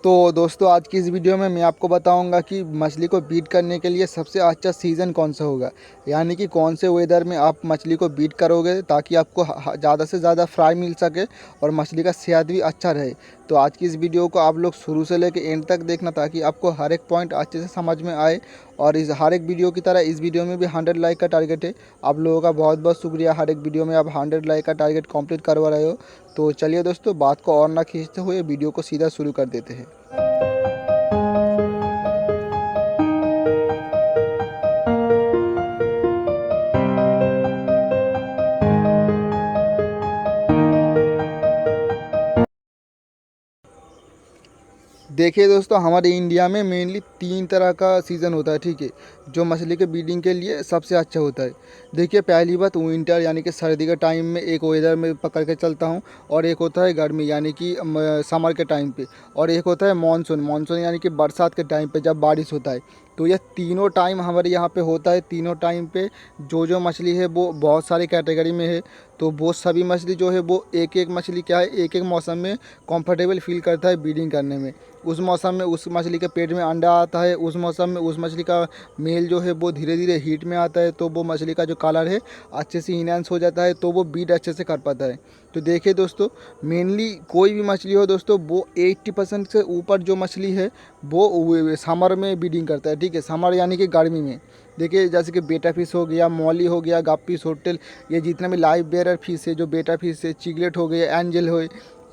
तो दोस्तों आज की इस वीडियो में मैं आपको बताऊंगा कि मछली को बीट करने के लिए सबसे अच्छा सीज़न कौन सा होगा, यानी कि कौन से वेदर में आप मछली को बीट करोगे ताकि आपको ज़्यादा से ज़्यादा फ्राई मिल सके और मछली का सेहत भी अच्छा रहे। तो आज की इस वीडियो को आप लोग शुरू से लेकर एंड तक देखना ताकि आपको हर एक पॉइंट अच्छे से समझ में आए। और इस हर एक वीडियो की तरह इस वीडियो में भी 100 लाइक का टारगेट है। आप लोगों का बहुत बहुत शुक्रिया, हर एक वीडियो में आप 100 लाइक का टारगेट कंप्लीट करवा रहे हो। तो चलिए दोस्तों, बात को और ना खींचते हुए वीडियो को सीधा शुरू कर देते हैं। देखिए दोस्तों, हमारे इंडिया में मेनली 3 तरह का सीज़न होता है, ठीक है, जो मछली के ब्रीडिंग के लिए सबसे अच्छा होता है। देखिए, पहली बात विंटर यानी कि सर्दी के टाइम में एक वेदर में पकड़ के चलता हूँ, और एक होता है गर्मी यानी कि समर के टाइम पे, और एक होता है मानसून। मानसून यानी कि बरसात के टाइम पे जब बारिश होता है। तो यह तीनों टाइम हमारे यहाँ पे होता है। तीनों टाइम पे जो मछली है वो बहुत सारी कैटेगरी में है। तो वो सभी मछली जो है वो एक एक मछली क्या है, एक एक मौसम में कंफर्टेबल फील करता है ब्रीडिंग करने में। उस मौसम में उस मछली के पेट में अंडा आता है, उस मौसम में उस मछली का मेल जो है वो धीरे धीरे हीट में आता है, तो वो मछली का जो कलर है अच्छे से इनहेंस हो जाता है, तो वो ब्रीड अच्छे से कर पाता है। तो देखिए दोस्तों, मेनली कोई भी मछली हो दोस्तों, वो 80% से ऊपर जो मछली है वो समर में ब्रीडिंग करता है, ठीक है। समर यानी कि गर्मी में। देखिए, जैसे कि बेटा फिश हो गया, मौली हो गया, गप्पी, सोटल, ये जितने भी लाइव बेरर फिश है, जो बेटा फिश है, चिगलेट हो गया, एंजल हो,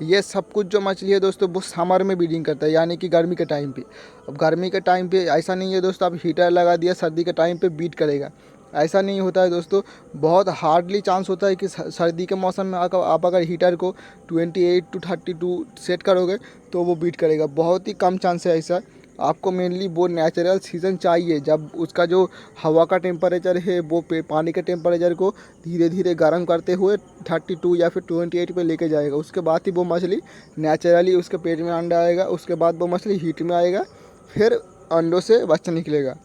ये सब कुछ जो मछली है दोस्तों वो समर में ब्रीडिंग करता है, यानी कि गर्मी के टाइम पे। अब गर्मी के टाइम पे ऐसा नहीं है दोस्तों आप हीटर लगा दिया सर्दी के टाइम पे बीट करेगा, ऐसा नहीं होता है दोस्तों। बहुत हार्डली चांस होता है कि सर्दी के मौसम में आकर आप अगर हीटर को 28 to 32 सेट करोगे तो वो बीट करेगा। बहुत ही कम चांस है ऐसा। आपको मेनली वो नेचुरल सीज़न चाहिए जब उसका जो हवा का टेम्परेचर है वो पानी के टेम्परेचर को धीरे धीरे गर्म करते हुए 32 या फिर 28 पे लेके जाएगा। उसके बाद ही वो मछली नेचुरली उसके पेट में अंडा आएगा, उसके बाद वो मछली हीट में आएगा, फिर अंडों से बच्चा निकलेगा।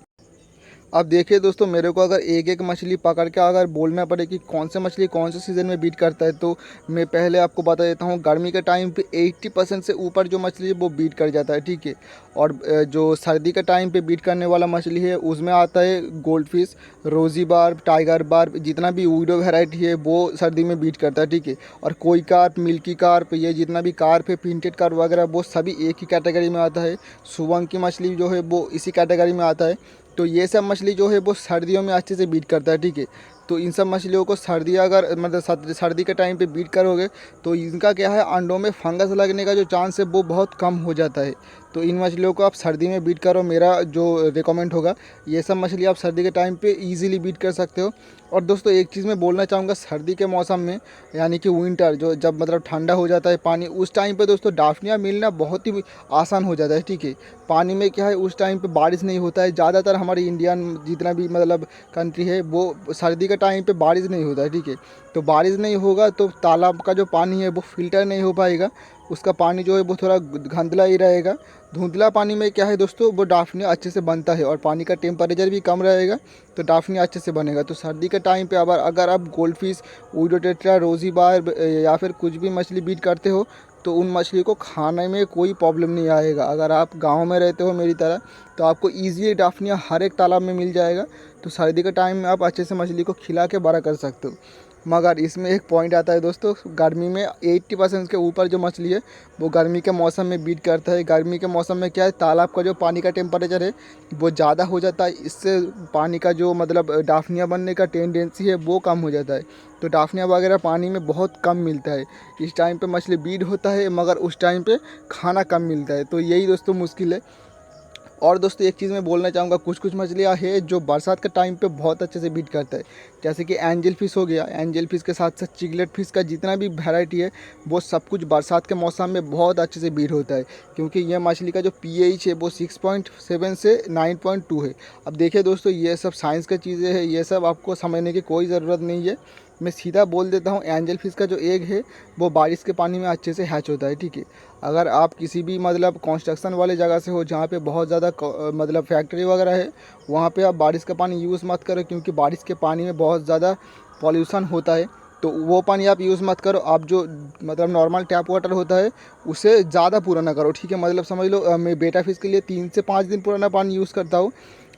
अब देखिए दोस्तों, मेरे को अगर एक एक मछली पकड़ के अगर बोलना पड़े कि कौन सा मछली कौन से सीज़न में बीट करता है, तो मैं पहले आपको बता देता हूँ। गर्मी के टाइम पे 80% से ऊपर जो मछली है वो बीट कर जाता है, ठीक है। और जो सर्दी के टाइम पे बीट करने वाला मछली है उसमें आता है गोल्ड फिश, रोजी बार्ब, टाइगर बार्ब, जितना भी वीडो वेराइटी है वो सर्दी में बीट करता है, ठीक है। और कोई कार्प, मिल्की कार्प, ये जितना भी कार्प है, प्रिंटेड कार्प वगैरह, वो सभी एक ही कैटेगरी में आता है। सुबंग की मछली जो है वो इसी कैटेगरी में आता है। तो ये सब मछली जो है वो सर्दियों में अच्छे से बीट करता है, ठीक है। तो इन सब मछलियों को सर्दी अगर मतलब सर्दी के टाइम पे बीट करोगे तो इनका क्या है, अंडों में फंगस लगने का जो चांस है वो बहुत कम हो जाता है। तो इन मछलियों को आप सर्दी में बीट करो, मेरा जो रिकमेंड होगा। ये सब मछली आप सर्दी के टाइम पे इजीली बीट कर सकते हो। और दोस्तों एक चीज़ मैं बोलना चाहूँगा, सर्दी के मौसम में यानी कि विंटर, जो जब मतलब ठंडा हो जाता है पानी, उस टाइम पे दोस्तों डाफनिया मिलना बहुत ही आसान हो जाता है, ठीक है। पानी में क्या है, उस टाइम पे बारिश नहीं होता है ज़्यादातर। हमारे इंडियन जितना भी मतलब कंट्री है वो सर्दी के टाइम पे बारिश नहीं होता है, ठीक है। तो बारिश नहीं होगा तो तालाब का जो पानी है वो फिल्टर नहीं हो पाएगा, उसका पानी जो है वो थोड़ा धुंधला ही रहेगा। धुंधला पानी में क्या है दोस्तों, वो डाफनिया अच्छे से बनता है, और पानी का टेम्परेचर भी कम रहेगा तो डाफनिया अच्छे से बनेगा। तो सर्दी के टाइम पे अगर आप गोल्ड फिश, वीडोटेट्रा, रोजी बार या फिर कुछ भी मछली बीट करते हो तो उन मछली को खाने में कोई प्रॉब्लम नहीं आएगा। अगर आप गांव में रहते हो मेरी तरह तो आपको ईज़िली डाफनिया हर एक तालाब में मिल जाएगा। तो सर्दी के टाइम में आप अच्छे से मछली को खिला के बड़ा कर सकते हो। मगर इसमें एक पॉइंट आता है दोस्तों, गर्मी में 80% के ऊपर जो मछली है वो गर्मी के मौसम में बीट करता है। गर्मी के मौसम में क्या है, तालाब का जो पानी का टेम्परेचर है वो ज़्यादा हो जाता है, इससे पानी का जो मतलब डाफनिया बनने का टेंडेंसी है वो कम हो जाता है। तो डाफनिया वगैरह पानी में बहुत कम मिलता है। इस टाइम पे मछली बीट होता है मगर उस टाइम पे खाना कम मिलता है। तो यही दोस्तों मुश्किल है। और दोस्तों एक चीज़ मैं बोलना चाहूँगा, कुछ कुछ मछलियाँ हैं जो बरसात के टाइम पे बहुत अच्छे से बीट करता है, जैसे कि एंजल फिश हो गया। एंजल फिश के साथ साथ चिगलेट फिश का जितना भी वैरायटी है वो सब कुछ बरसात के मौसम में बहुत अच्छे से बीट होता है, क्योंकि यह मछली का जो पीएच है वो 6.7 से 9.2 है। अब देखिए दोस्तों, ये सब साइंस की चीज़ें हैं, ये सब आपको समझने की कोई ज़रूरत नहीं है। मैं सीधा बोल देता हूँ, एंजल फिश का जो एग है वो बारिश के पानी में अच्छे से हैच होता है, ठीक है। अगर आप किसी भी मतलब कंस्ट्रक्शन वाले जगह से हो जहाँ पे बहुत ज़्यादा मतलब फैक्ट्री वगैरह है, वहाँ पे आप बारिश का पानी यूज़ मत करो, क्योंकि बारिश के पानी में बहुत ज़्यादा पॉल्यूशन होता है। तो वो पानी आप यूज़ मत करो। आप जो मतलब नॉर्मल टैप वाटर होता है उसे ज़्यादा पुराना करो, ठीक है। मतलब समझ लो मैं बेटा फिश के लिए 3 से 5 दिन पुराना पानी यूज़ करता हूँ।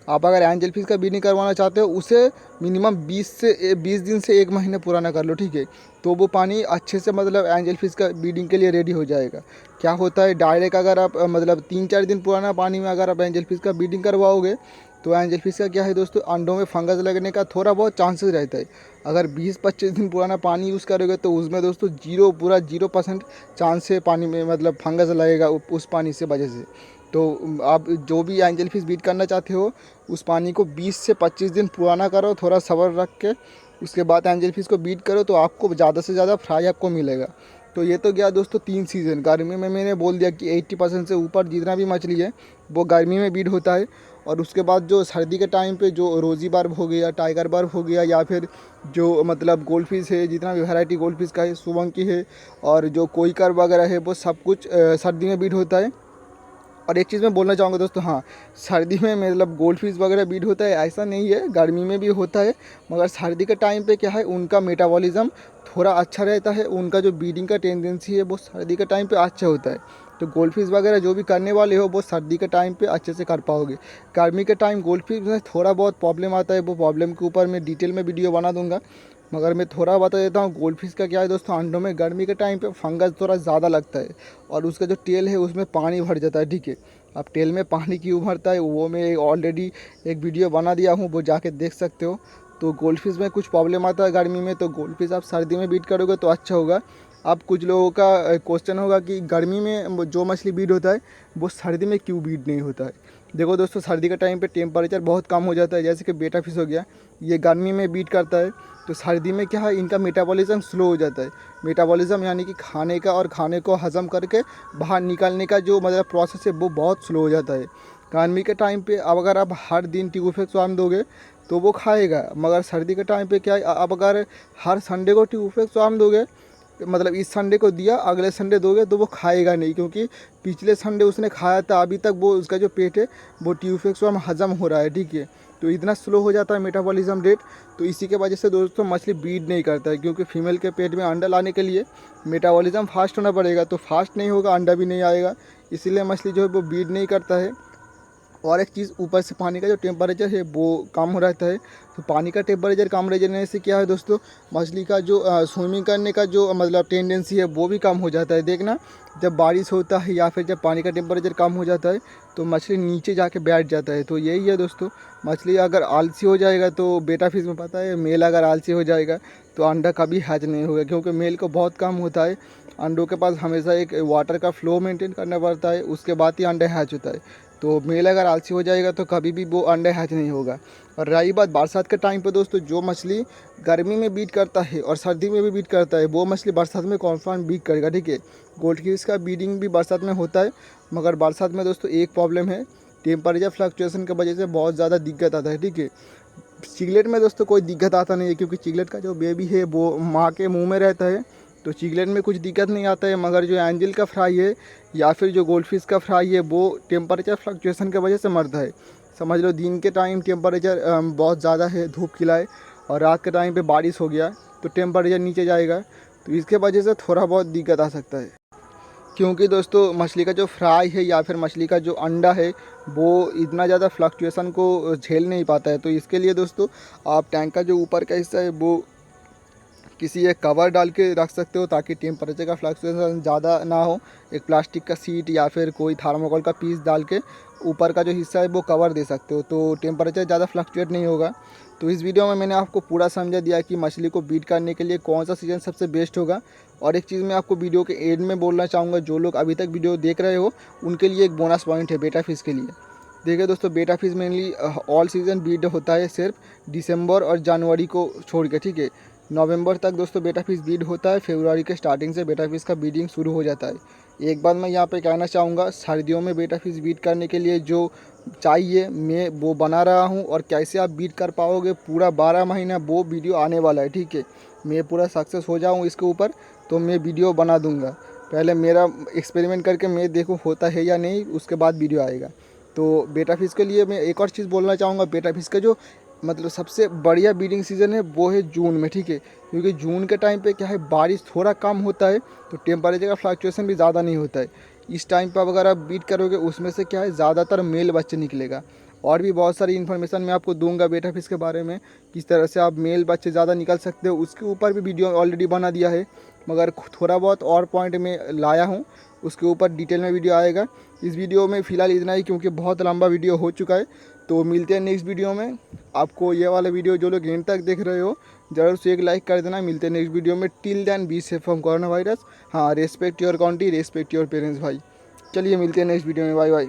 आप अगर एंजल फिश का ब्रीडिंग करवाना चाहते हो उसे मिनिमम 20 दिन से 1 महीने पुराना कर लो, ठीक है। तो वो पानी अच्छे से मतलब एंजल फिश का ब्रीडिंग के लिए रेडी हो जाएगा। क्या होता है डायरेक्ट अगर आप मतलब 3-4 दिन पुराना पानी में अगर आप एंजल फिश का ब्रीडिंग करवाओगे तो एंजल फिश का क्या है दोस्तों, अंडों में फंगस लगने का थोड़ा बहुत चांसेस रहता है। अगर 20-25 दिन पुराना पानी यूज़ करोगे तो उसमें दोस्तों पूरा 0% चांस है पानी में मतलब फंगस लगेगा उस पानी से वजह से। तो आप जो भी एंजल फिश ब्रीड करना चाहते हो उस पानी को 20 से 25 दिन पुराना करो, थोड़ा सब्र रख के उसके बाद एंजल फिश को ब्रीड करो, तो आपको ज़्यादा से ज़्यादा फ्राई आपको मिलेगा। तो ये तो गया दोस्तों 3 सीज़न। गर्मी में मैंने बोल दिया कि 80% से ऊपर जितना भी मछली है वो गर्मी में ब्रीड होता है। और उसके बाद जो सर्दी के टाइम पे जो रोज़ी बार्ब हो गया, टाइगर बार्ब हो गया, या फिर जो मतलब गोल्ड फिश है, जितना भी वैरायटी गोल्ड फिश का है, सुवंकी है और जो कोई कर वगैरह है, वो सब कुछ सर्दी में ब्रीड होता है। और एक चीज़ मैं बोलना चाहूँगा दोस्तों, हाँ, सर्दी में मतलब गोल्ड फिश वगैरह ब्रीड होता है ऐसा नहीं है, गर्मी में भी होता है। मगर सर्दी के टाइम पे क्या है उनका मेटाबॉलिज्म थोड़ा अच्छा रहता है, उनका जो ब्रीडिंग का टेंडेंसी है वो सर्दी के टाइम पे अच्छा होता है। तो गोल्ड फिश वगैरह जो भी करने वाले हो वो सर्दी के टाइम पे अच्छे से कर पाओगे। गर्मी के टाइम गोल्ड फिश में थोड़ा बहुत प्रॉब्लम आता है, वो प्रॉब्लम के ऊपर मैं डिटेल में वीडियो बना दूंगा। मगर मैं थोड़ा बता देता हूँ गोल्ड फिश का क्या है दोस्तों, अंडों में गर्मी के टाइम पे फंगस थोड़ा ज़्यादा लगता है और उसका जो टेल है उसमें पानी भर जाता है, ठीक है। अब टेल में पानी क्यों भरता है वो मैं ऑलरेडी एक वीडियो बना दिया हूँ, वो जाके देख सकते हो। तो गोल्ड फिश में कुछ प्रॉब्लम आता है गर्मी में, तो गोल्ड फिश आप सर्दी में ब्रीड करोगे तो अच्छा होगा। अब कुछ लोगों का क्वेश्चन होगा कि गर्मी में जो मछली ब्रीड होता है वो सर्दी में क्यों ब्रीड नहीं होता है। देखो दोस्तों, सर्दी के टाइम पे टेम्परेचर बहुत कम हो जाता है, जैसे कि बेटा फिश हो गया, ये गर्मी में ब्रीड करता है। तो सर्दी में क्या है इनका मेटाबॉलिज्म स्लो हो जाता है। मेटाबॉलिज्म यानी कि खाने का और खाने को हज़म करके बाहर निकालने का जो मतलब प्रोसेस है वो बहुत स्लो हो जाता है। गर्मी के टाइम पे अब अगर आप हर दिन ट्यूबोफेक्स स्वाम दोगे तो वो खाएगा, मगर सर्दी के टाइम पे क्या है, अब अगर हर संडे को ट्यूबोफेक्स स्वाम दोगे, मतलब इस संडे को दिया अगले संडे दोगे तो वो खाएगा नहीं, क्योंकि पिछले संडे उसने खाया था, अभी तक वो उसका जो पेट है वो ट्यूबोफेक्स स्वाम हज़म हो रहा है, ठीक है। तो इतना स्लो हो जाता है मेटाबॉलिज्म रेट। तो इसी के वजह से दोस्तों मछली ब्रीड नहीं करता है, क्योंकि फीमेल के पेट में अंडा लाने के लिए मेटाबॉलिज्म फास्ट होना पड़ेगा, तो फास्ट नहीं होगा अंडा भी नहीं आएगा, इसीलिए मछली जो है वो ब्रीड नहीं करता है। और एक चीज़, ऊपर से पानी का जो टेम्परेचर है वो कम हो रहता है। तो पानी का टेम्परेचर कम रहने से क्या है दोस्तों, मछली का जो स्विमिंग करने का जो मतलब टेंडेंसी है वो भी कम हो जाता है। देखना, जब बारिश होता है या फिर जब पानी का टेम्परेचर कम हो जाता है तो मछली नीचे जाके बैठ जाता है। तो यही है दोस्तों, मछली अगर आलसी हो जाएगा तो बेटा फिश में पता है मेल अगर आलसी हो जाएगा तो अंडा कभी हैच नहीं होगा, क्योंकि मेल को बहुत कम होता है। अंडों के पास हमेशा एक वाटर का फ्लो मेंटेन करना पड़ता है, उसके बाद ही अंडा हैच होता है। तो मेल अगर आलसी हो जाएगा तो कभी भी वो अंडे हैच नहीं होगा। और रही बात बरसात के टाइम पे दोस्तों, जो मछली गर्मी में ब्रीड करता है और सर्दी में भी ब्रीड करता है वो मछली बरसात में कॉन्फर्म ब्रीड करेगा, ठीक है। गोल्ड फिश का ब्रीडिंग भी बरसात में होता है, मगर बरसात में दोस्तों एक प्रॉब्लम है, टेम्परेचर फ्लक्चुएसन की वजह से बहुत ज़्यादा दिक्कत आता है, ठीक है। चिगलेट में दोस्तों कोई दिक्कत आता नहीं है, क्योंकि चिगलेट का जो बेबी है वो माँ के मुँह में रहता है, तो चिगलेट में कुछ दिक्कत नहीं आता है। मगर जो एंजल का फ्राई है या फिर जो गोल्ड फिश का फ्राई है वो टेम्परेचर फ्लक्चुएसन की वजह से मरता है। समझ लो दिन के टाइम टेम्परेचर बहुत ज़्यादा है, धूप खिलाए, और रात के टाइम पे बारिश हो गया तो टेम्परेचर नीचे जाएगा, तो इसके वजह से थोड़ा बहुत दिक्कत आ सकता है। क्योंकि दोस्तों मछली का जो फ्राई है या फिर मछली का जो अंडा है वो इतना ज़्यादा फ्लक्चुएसन को झेल नहीं पाता है। तो इसके लिए दोस्तों आप टैंक का जो ऊपर का हिस्सा है वो किसी एक कवर डाल के रख सकते हो, ताकि टेम्परेचर का फ्लक्चुएशन ज़्यादा ना हो। एक प्लास्टिक का सीट या फिर कोई थर्मोकोल का पीस डाल के ऊपर का जो हिस्सा है वो कवर दे सकते हो, तो टेम्परेचर ज़्यादा फ्लक्चुएट नहीं होगा। तो इस वीडियो में मैंने आपको पूरा समझा दिया कि मछली को ब्रीड करने के लिए कौन सा सीज़न सबसे बेस्ट होगा। और एक चीज़ मैं आपको वीडियो के एंड में बोलना चाहूँगा, जो लोग अभी तक वीडियो देख रहे हो उनके लिए एक बोनस पॉइंट है बेटा फिश के लिए। देखिए दोस्तों, बेटा fish mainly all season breed होता है, सिर्फ दिसंबर और जनवरी को छोड़ के, ठीक है। नवंबर तक दोस्तों बेटा फिश ब्रीड होता है, फरवरी के स्टार्टिंग से बेटा फिश का ब्रीडिंग शुरू हो जाता है। एक बात मैं यहाँ पे कहना चाहूँगा, सर्दियों में बेटा फिश ब्रीड करने के लिए जो चाहिए मैं वो बना रहा हूँ, और कैसे आप ब्रीड कर पाओगे पूरा 12 महीना वो वीडियो आने वाला है, ठीक है। मैं पूरा सक्सेस हो जाऊँ इसके ऊपर तो मैं वीडियो बना दूँगा। पहले मेरा एक्सपेरिमेंट करके मैं देखूँ होता है या नहीं, उसके बाद वीडियो आएगा। तो बेटा फिश के लिए मैं एक और चीज़ बोलना चाहूँगा, बेटा फिश का जो मतलब सबसे बढ़िया ब्रीडिंग सीज़न है वो है जून में, ठीक है, क्योंकि जून के टाइम पे क्या है बारिश थोड़ा कम होता है, तो टेम्परेचर का फ्लक्चुएसन भी ज़्यादा नहीं होता है। इस टाइम पर अगर आप बीट करोगे उसमें से क्या है ज़्यादातर मेल बच्चे निकलेगा। और भी बहुत सारी इन्फॉर्मेशन मैं आपको दूंगा बेटा फिश के बारे में, किस तरह से आप मेल बच्चे ज़्यादा निकल सकते हो, उसके ऊपर भी वीडियो ऑलरेडी बना दिया है, मगर थोड़ा बहुत और पॉइंट में लाया हूँ, उसके ऊपर डिटेल में वीडियो आएगा। इस वीडियो में फ़िलहाल इतना ही, क्योंकि बहुत लंबा वीडियो हो चुका है। तो मिलते हैं नेक्स्ट वीडियो में। आपको ये वाला वीडियो जो लोग एंड तक देख रहे हो ज़रूर से एक लाइक कर देना। मिलते हैं नेक्स्ट वीडियो में। Till then be safe from corona virus. हाँ, respect your country, respect your parents भाई। चलिए मिलते हैं नेक्स्ट वीडियो में। Bye bye.